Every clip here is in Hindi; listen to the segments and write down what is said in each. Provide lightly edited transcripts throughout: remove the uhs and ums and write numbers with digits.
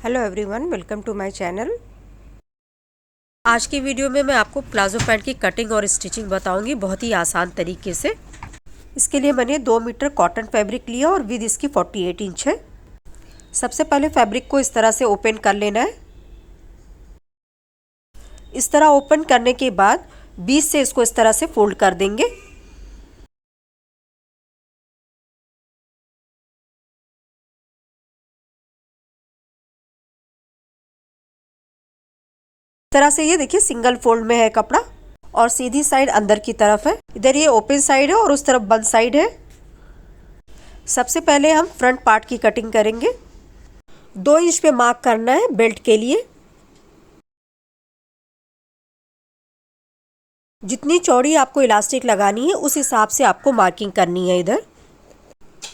Hello everyone, welcome to my channel. आज की वीडियो में मैं आपको प्लाजो पैंट की कटिंग और स्टिचिंग बताऊंगी बहुत ही आसान तरीके से। इसके लिए मैंने 2 मीटर कॉटन फैब्रिक लिया और विद इसकी 48 इंच है। सबसे पहले फैब्रिक को इस तरह से ओपन कर लेना है। इस तरह ओपन करने के बाद बीच से इसको इस तरह से फोल्ड कर देंगे। इस तरह से ये देखिए सिंगल फोल्ड में है कपड़ा और सीधी साइड अंदर की तरफ है। इधर ये ओपन साइड है और उस तरफ बंद साइड है। सबसे पहले हम फ्रंट पार्ट की कटिंग करेंगे। 2 इंच पे मार्क करना है बेल्ट के लिए। जितनी चौड़ी आपको इलास्टिक लगानी है उस हिसाब से आपको मार्किंग करनी है। इधर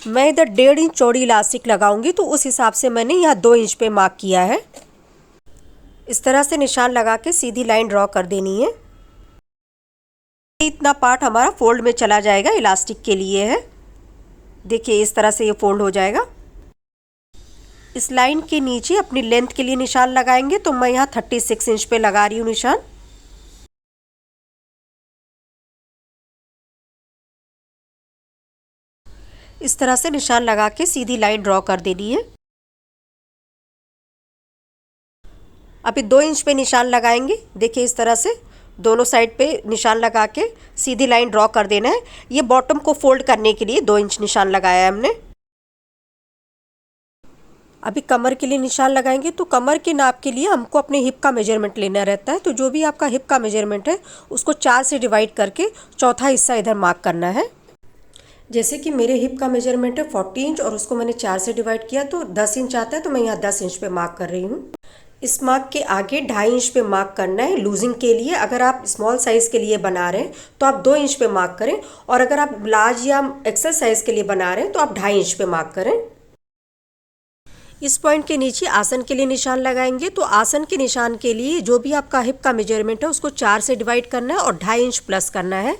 मैं इधर 1.5 इंच चौड़ी इलास्टिक लगाऊंगी तो उस हिसाब से मैंने यहाँ 2 इंच पे मार्क किया है। इस तरह से निशान लगा के सीधी लाइन ड्रॉ कर देनी है। इतना पार्ट हमारा फोल्ड में चला जाएगा, इलास्टिक के लिए है। देखिए इस तरह से ये फोल्ड हो जाएगा। इस लाइन के नीचे अपनी लेंथ के लिए निशान लगाएंगे तो मैं यहाँ 36 इंच पे लगा रही हूँ निशान। इस तरह से निशान लगा के सीधी लाइन ड्रॉ कर देनी है। अभी 2 इंच पे निशान लगाएंगे। देखिए इस तरह से दोनों साइड पे निशान लगा के सीधी लाइन ड्रॉ कर देना है। ये बॉटम को फोल्ड करने के लिए 2 इंच निशान लगाया है हमने। अभी कमर के लिए निशान लगाएंगे तो कमर के नाप के लिए हमको अपने हिप का मेजरमेंट लेना रहता है। तो जो भी आपका हिप का मेजरमेंट है उसको 4 से डिवाइड करके चौथा हिस्सा इधर मार्क करना है। जैसे कि मेरे हिप का मेजरमेंट है 40 इंच और उसको मैंने 4 से डिवाइड किया तो 10 इंच आता है, तो मैं यहाँ 10 इंच पे मार्क कर रही हूँ। इस मार्क के आगे 2.5 इंच पे मार्क करना है लूजिंग के लिए। अगर आप स्मॉल साइज़ के लिए बना रहे हैं तो आप 2 इंच पे मार्क करें, और अगर आप लार्ज या एक्सेल साइज़ के लिए बना रहे हैं तो आप 2.5 इंच पे मार्क करें। इस पॉइंट के नीचे आसन के लिए निशान लगाएंगे। तो आसन के निशान के लिए जो भी आपका हिप का मेजरमेंट है उसको 4 से डिवाइड करना है और 2.5 इंच प्लस करना है।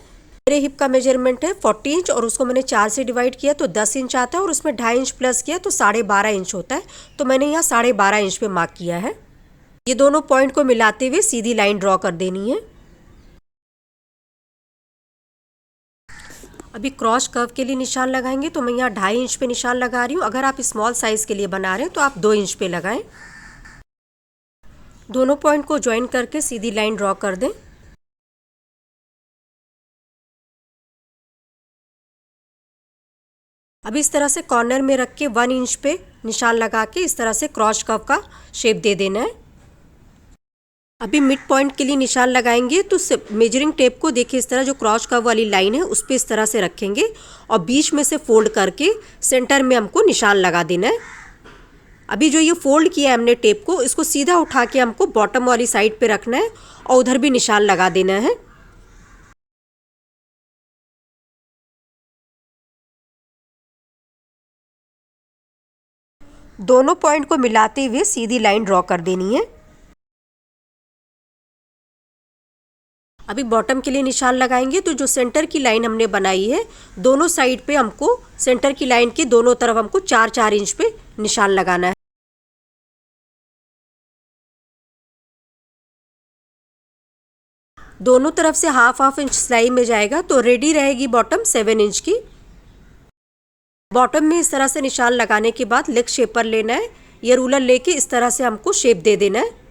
मेरे हिप का मेजरमेंट है 40 इंच और उसको मैंने 4 से डिवाइड किया तो 10 इंच आता है, और उसमें 2.5 इंच प्लस किया तो 12.5 इंच होता है। तो मैंने यहाँ 12.5 इंच पे मार्क किया है। ये दोनों पॉइंट को मिलाते हुए सीधी लाइन ड्रॉ कर देनी है। अभी क्रॉस कर्व के लिए निशान लगाएंगे तो मैं यहाँ 2.5 इंच पे निशान लगा रही हूँ। अगर आप स्मॉल साइज़ के लिए बना रहे हैं तो आप 2 इंच पे लगाएं। दोनों पॉइंट को ज्वाइन करके सीधी लाइन ड्रॉ कर दें। अभी इस तरह से कॉर्नर में रख के 1 इंच पे निशान लगा के इस तरह से क्रॉस कर्व का शेप दे देना है। अभी मिड पॉइंट के लिए निशान लगाएंगे तो मेजरिंग टेप को देखिए इस तरह जो क्रॉस कर्व वाली लाइन है उस पर इस तरह से रखेंगे और बीच में से फोल्ड करके सेंटर में हमको निशान लगा देना है। अभी जो ये फोल्ड किया है हमने टेप को, इसको सीधा उठा के हमको बॉटम वाली साइड पे रखना है और उधर भी निशान लगा देना है। दोनों पॉइंट को मिलाते हुए सीधी लाइन ड्रॉ कर देनी है। अभी बॉटम के लिए निशान लगाएंगे तो जो सेंटर की लाइन हमने बनाई है दोनों साइड पे हमको सेंटर की लाइन के दोनों तरफ हमको 4-4 इंच पे निशान लगाना है। दोनों तरफ से हाफ इंच सिलाई में जाएगा तो रेडी रहेगी बॉटम 7 इंच की। बॉटम में इस तरह से निशान लगाने के बाद लेग शेपर लेना है। ये रूलर लेके इस तरह से हमको शेप दे देना है।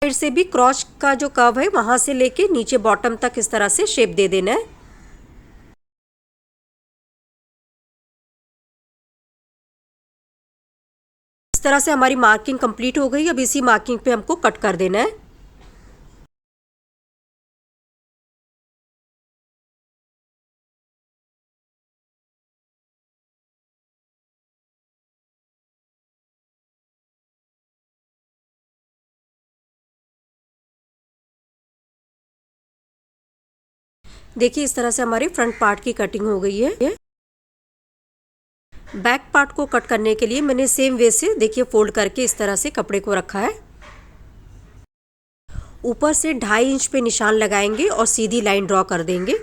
साइड से भी क्रॉस का जो कर्व है वहां से लेके नीचे बॉटम तक इस तरह से शेप दे देना है। इस तरह से हमारी मार्किंग कंप्लीट हो गई। अब इसी मार्किंग पे हमको कट कर देना है। देखिए इस तरह से हमारी फ्रंट पार्ट की कटिंग हो गई है। बैक पार्ट को कट करने के लिए मैंने सेम वे से देखिए फोल्ड करके इस तरह से कपड़े को रखा है। ऊपर से 2.5 इंच पे निशान लगाएंगे और सीधी लाइन ड्रॉ कर देंगे।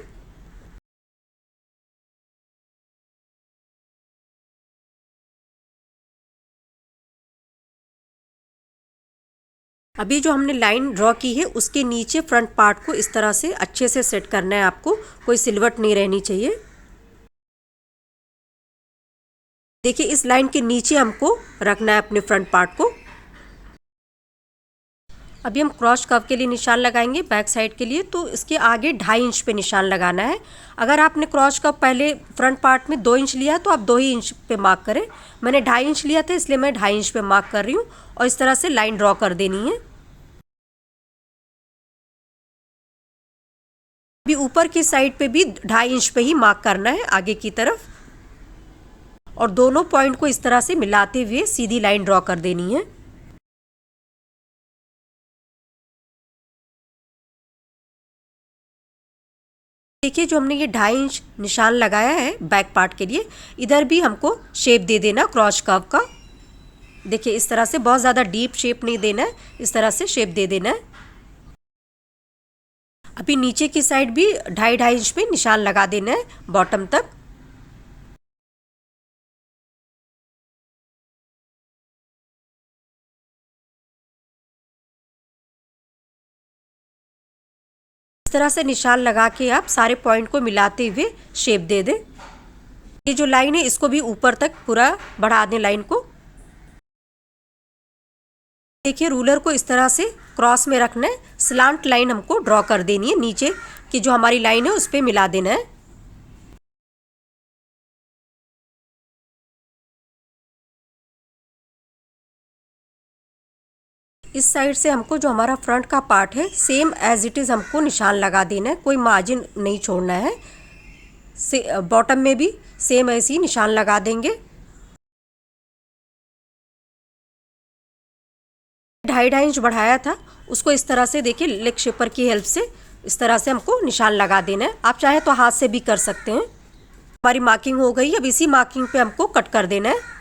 अभी जो हमने लाइन ड्रॉ की है उसके नीचे फ्रंट पार्ट को इस तरह से अच्छे से सेट करना है आपको, कोई सिलवट नहीं रहनी चाहिए। देखिए इस लाइन के नीचे हमको रखना है अपने फ्रंट पार्ट को। अभी हम क्रॉस कर्व के लिए निशान लगाएंगे बैक साइड के लिए, तो इसके आगे 2.5 इंच पे निशान लगाना है। अगर आपने क्रॉस कर्व पहले फ्रंट पार्ट में 2 इंच लिया है तो आप 2 ही इंच पे मार्क करें। मैंने 2.5 इंच लिया था इसलिए मैं 2.5 इंच पे मार्क कर रही हूँ और इस तरह से लाइन ड्रॉ कर देनी है। अभी ऊपर की साइड पे भी 2.5 इंच पे ही मार्क करना है आगे की तरफ, और दोनों पॉइंट को इस तरह से मिलाते हुए सीधी लाइन ड्रॉ कर देनी है। देखिए जो हमने ये 2.5 इंच निशान लगाया है बैक पार्ट के लिए, इधर भी हमको शेप दे देना क्रॉस कर्व का। देखिए इस तरह से, बहुत ज़्यादा डीप शेप नहीं देना है, इस तरह से शेप दे देना है। अभी नीचे की साइड भी 2.5 इंच पे निशान लगा देना है बॉटम तक। इस तरह से निशान लगा के आप सारे पॉइंट को मिलाते हुए शेप दे दें। ये जो लाइन है इसको भी ऊपर तक पूरा बढ़ा दें लाइन को। देखिए रूलर को इस तरह से क्रॉस में रखना है, स्लांट लाइन हमको ड्रॉ कर देनी है, नीचे की जो हमारी लाइन है उस पर मिला देना है। इस साइड से हमको जो हमारा फ्रंट का पार्ट है सेम एज इट इज़ हमको निशान लगा देना है, कोई मार्जिन नहीं छोड़ना है। बॉटम में भी सेम ऐसे ही निशान लगा देंगे। 2.5 इंच बढ़ाया था उसको इस तरह से देखिए लेग शेपर की हेल्प से इस तरह से हमको निशान लगा देना है। आप चाहे तो हाथ से भी कर सकते हैं। हमारी मार्किंग हो गई, अब इसी मार्किंग पे हमको कट कर देना है।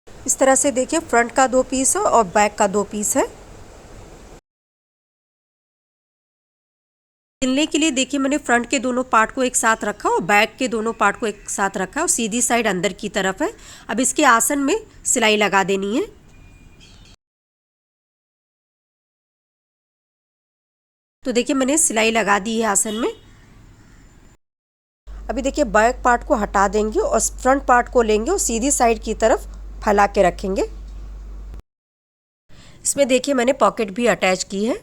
इस तरह से देखिए फ्रंट का 2 पीस है और बैक का 2 पीस है। सिलने के लिए देखिए मैंने फ्रंट के दोनों पार्ट को एक साथ रखा और बैक के दोनों पार्ट को एक साथ रखा और सीधी साइड अंदर की तरफ है। अब इसके आसन में सिलाई लगा देनी है। तो देखिए मैंने सिलाई लगा दी है आसन में। अभी देखिए बैक पार्ट को हटा देंगे और फ्रंट पार्ट को लेंगे और सीधी साइड की तरफ फैला के रखेंगे। इसमें देखिए मैंने पॉकेट भी अटैच की है।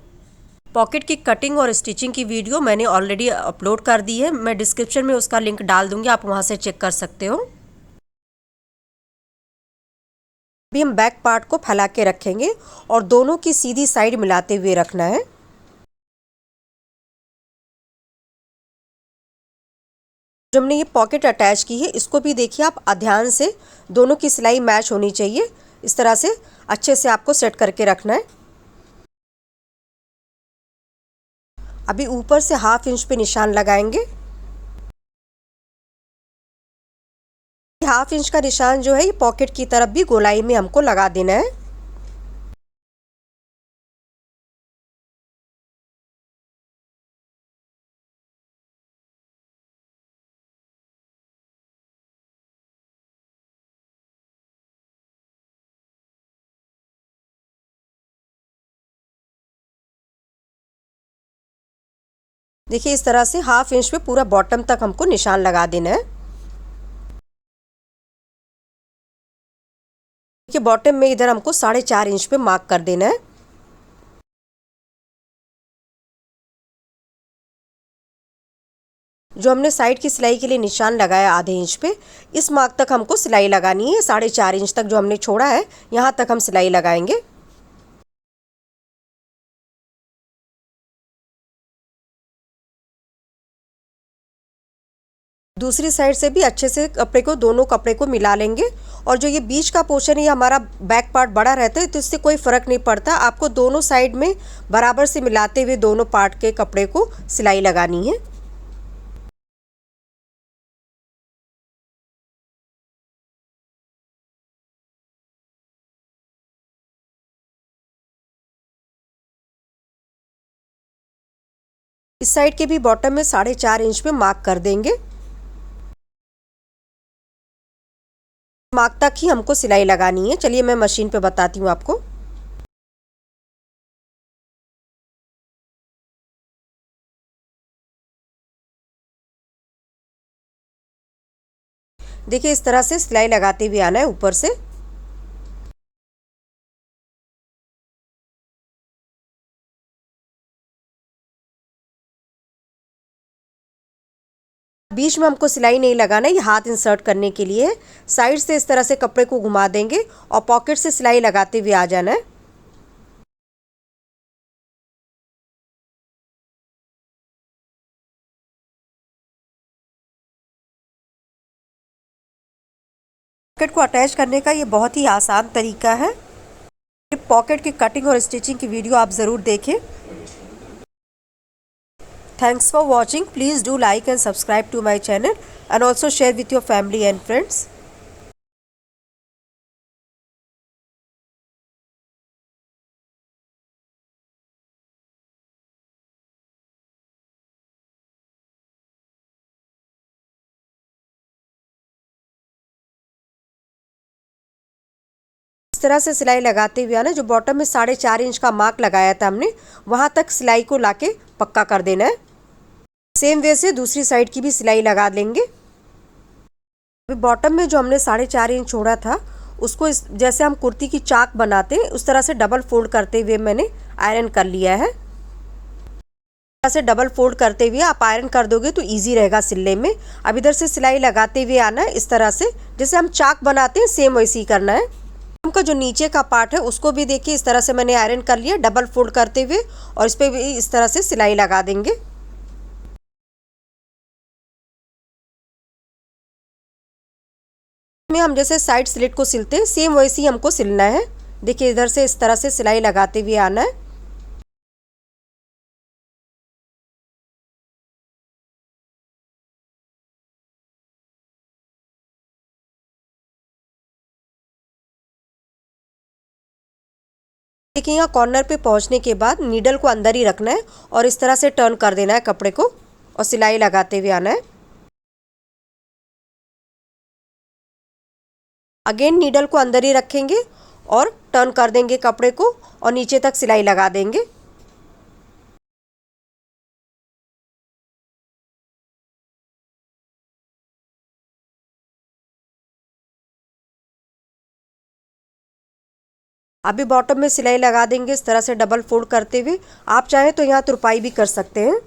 पॉकेट की कटिंग और स्टिचिंग की वीडियो मैंने ऑलरेडी अपलोड कर दी है, मैं डिस्क्रिप्शन में उसका लिंक डाल दूंगी, आप वहां से चेक कर सकते हो। अभी हम बैक पार्ट को फैला के रखेंगे और दोनों की सीधी साइड मिलाते हुए रखना है। जो हमने ये पॉकेट अटैच की है इसको भी देखिए आप ध्यान से, दोनों की सिलाई मैच होनी चाहिए, इस तरह से अच्छे से आपको सेट करके रखना है। अभी ऊपर से 1/2 इंच पे निशान लगाएंगे। 1/2 इंच का निशान जो है ये पॉकेट की तरफ भी गोलाई में हमको लगा देना है। देखिए इस तरह से 1/2 इंच पे पूरा बॉटम तक हमको निशान लगा देना है। देखिए बॉटम में इधर हमको 4.5 इंच पे मार्क कर देना है। जो हमने साइड की सिलाई के लिए निशान लगाया आधे इंच पे, इस मार्क तक हमको सिलाई लगानी है। 4.5 इंच तक जो हमने छोड़ा है यहाँ तक हम सिलाई लगाएंगे। दूसरी साइड से भी अच्छे से कपड़े को, दोनों कपड़े को मिला लेंगे। और जो ये बीच का पोर्शन है ये हमारा बैक पार्ट बड़ा रहता है तो इससे कोई फ़र्क नहीं पड़ता, आपको दोनों साइड में बराबर से मिलाते हुए दोनों पार्ट के कपड़े को सिलाई लगानी है। इस साइड के भी बॉटम में 4.5 इंच पे मार्क कर देंगे। मार्क तक ही हमको सिलाई लगानी है। चलिए मैं मशीन पे बताती हूँ आपको। देखिए इस तरह से सिलाई लगाते हुए आना है ऊपर से। बीच में हमको सिलाई नहीं लगाना है, ये हाथ इंसर्ट करने के लिए है। साइड से इस तरह से कपड़े को घुमा देंगे और पॉकेट से सिलाई लगाते हुए आ जाना है। पॉकेट को अटैच करने का ये बहुत ही आसान तरीका है। पॉकेट की कटिंग और स्टिचिंग की वीडियो आप ज़रूर देखें। Thanks for watching. Please do like and subscribe to my channel and also share with your family and friends. इस तरह से सिलाई लगाते हुए आना। जो बॉटम में 4.5 इंच का मार्क लगाया था हमने, वहाँ तक सिलाई को लाके पक्का कर देना है। सेम वे से दूसरी साइड की भी सिलाई लगा लेंगे। अभी बॉटम में जो हमने 4.5 इंच छोड़ा था, उसको जैसे हम कुर्ती की चाक बनाते हैं उस तरह से डबल फोल्ड करते हुए मैंने आयरन कर लिया है। से डबल फोल्ड करते हुए आप आयरन कर दोगे तो इजी रहेगा सिलने में। अब इधर से सिलाई लगाते हुए आना है इस तरह से, जैसे हम चाक बनाते हैं सेम वैसे ही करना है। का जो नीचे का पार्ट है उसको भी देखिए इस तरह से मैंने आयरन कर लिया डबल फोल्ड करते हुए, और इस पर भी इस तरह से सिलाई लगा देंगे। में हम जैसे साइड स्लिट को सिलते हैं सेम वैसे ही हमको सिलना है। देखिए इधर से इस तरह से सिलाई लगाते हुए आना है। देखिए यहाँ कॉर्नर पे पहुंचने के बाद नीडल को अंदर ही रखना है और इस तरह से टर्न कर देना है कपड़े को और सिलाई लगाते हुए आना है। अगेन नीडल को अंदर ही रखेंगे और टर्न कर देंगे कपड़े को और नीचे तक सिलाई लगा देंगे। अभी बॉटम में सिलाई लगा देंगे इस तरह से डबल फोल्ड करते हुए। आप चाहें तो यहाँ तुरपाई भी कर सकते हैं।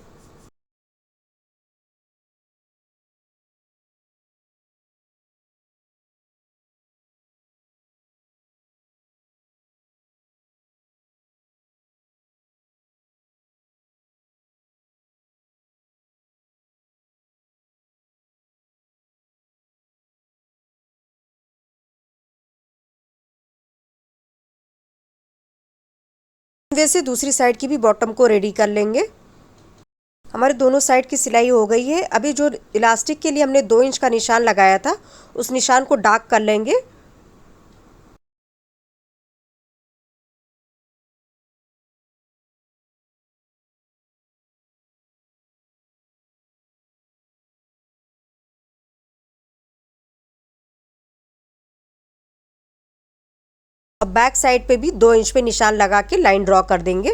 वैसे दूसरी साइड की भी बॉटम को रेडी कर लेंगे। हमारे दोनों साइड की सिलाई हो गई है। अभी जो इलास्टिक के लिए हमने 2 इंच का निशान लगाया था उस निशान को डार्क कर लेंगे। अब बैक साइड पे भी 2 इंच पे निशान लगा के लाइन ड्रॉ कर देंगे।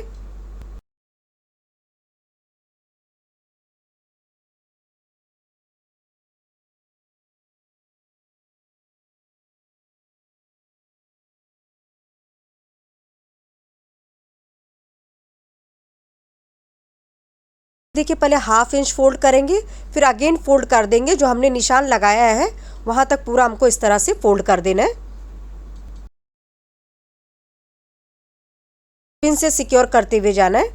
देखिए पहले 1/2 इंच फोल्ड करेंगे, फिर अगेन फोल्ड कर देंगे। जो हमने निशान लगाया है वहां तक पूरा हमको इस तरह से फोल्ड कर देना है। पिन से सिक्योर करते हुए जाना है।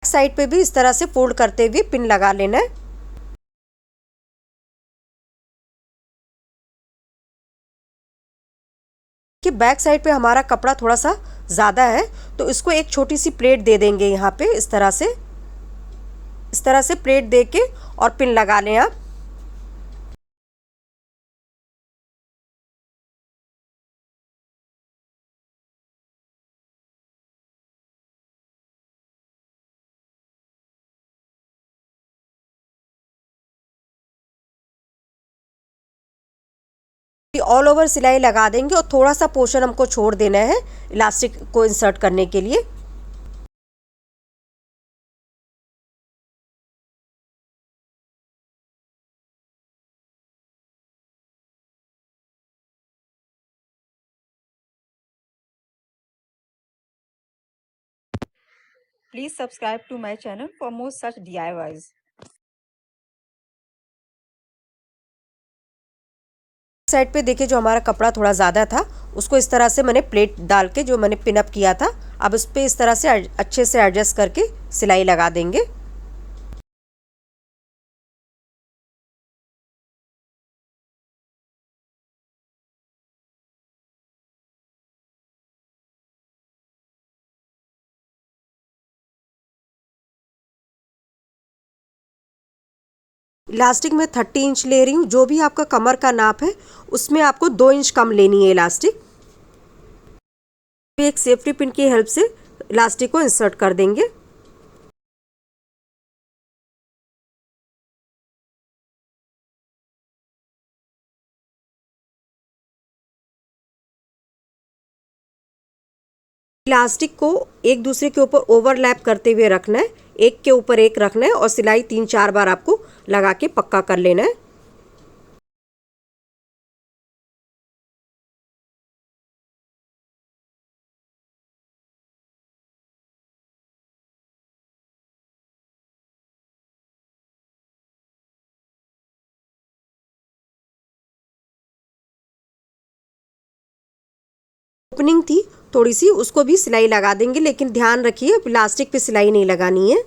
साइड पे भी इस तरह से फोल्ड करते हुए पिन लगा लेना है। कि बैक साइड पे हमारा कपड़ा थोड़ा सा ज़्यादा है, तो इसको एक छोटी सी प्लेट दे देंगे यहाँ पे इस तरह से प्लेट दे के और पिन लगा लें आप। ऑल ओवर सिलाई लगा देंगे और थोड़ा सा पोर्शन हमको छोड़ देना है इलास्टिक को इंसर्ट करने के लिए। Please subscribe to my channel for more such DIYs. Side पे देखिए जो हमारा कपड़ा थोड़ा ज़्यादा था उसको इस तरह से मैंने प्लेट डाल के जो मैंने पिन अप किया था, अब उस पर इस तरह से अच्छे से एडजस्ट करके सिलाई लगा देंगे। इलास्टिक में 30 इंच ले रही हूँ। जो भी आपका कमर का नाप है उसमें आपको 2 इंच कम लेनी है इलास्टिक। एक सेफ्टी पिन की हेल्प से इलास्टिक को इंसर्ट कर देंगे। इलास्टिक को एक दूसरे के ऊपर ओवरलैप करते हुए रखना है, एक के ऊपर एक रखना है और सिलाई 3-4 बार आपको लगा के पक्का कर लेना है। ओपनिंग थी थोड़ी सी, उसको भी सिलाई लगा देंगे, लेकिन ध्यान रखिए प्लास्टिक पे सिलाई नहीं लगानी है।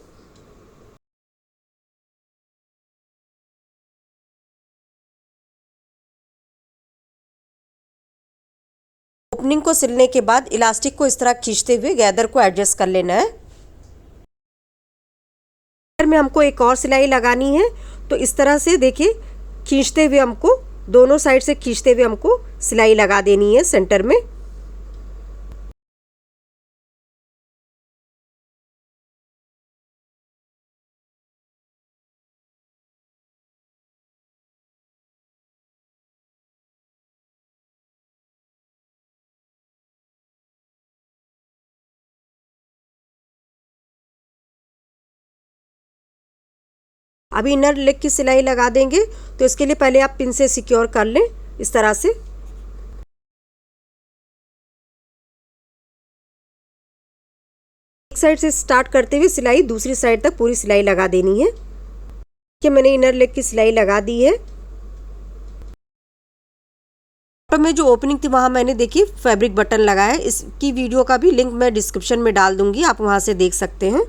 ओपनिंग को सिलने के बाद इलास्टिक को इस तरह खींचते हुए गैदर को एडजस्ट कर लेना है। गैदर में हमको एक और सिलाई लगानी है, तो इस तरह से देखिए खींचते हुए हमको दोनों साइड से खींचते हुए हमको सिलाई लगा देनी है सेंटर में। अभी इनर लेग की सिलाई लगा देंगे, तो इसके लिए पहले आप पिन से सिक्योर कर लें इस तरह से। एक साइड से स्टार्ट करते हुए सिलाई दूसरी साइड तक पूरी सिलाई लगा देनी है। कि मैंने इनर लेग की सिलाई लगा दी है। तो में जो ओपनिंग थी वहाँ मैंने देखिए फैब्रिक बटन लगाया है। इसकी वीडियो का भी लिंक मैं डिस्क्रिप्शन में डाल दूंगी, आप वहाँ से देख सकते हैं।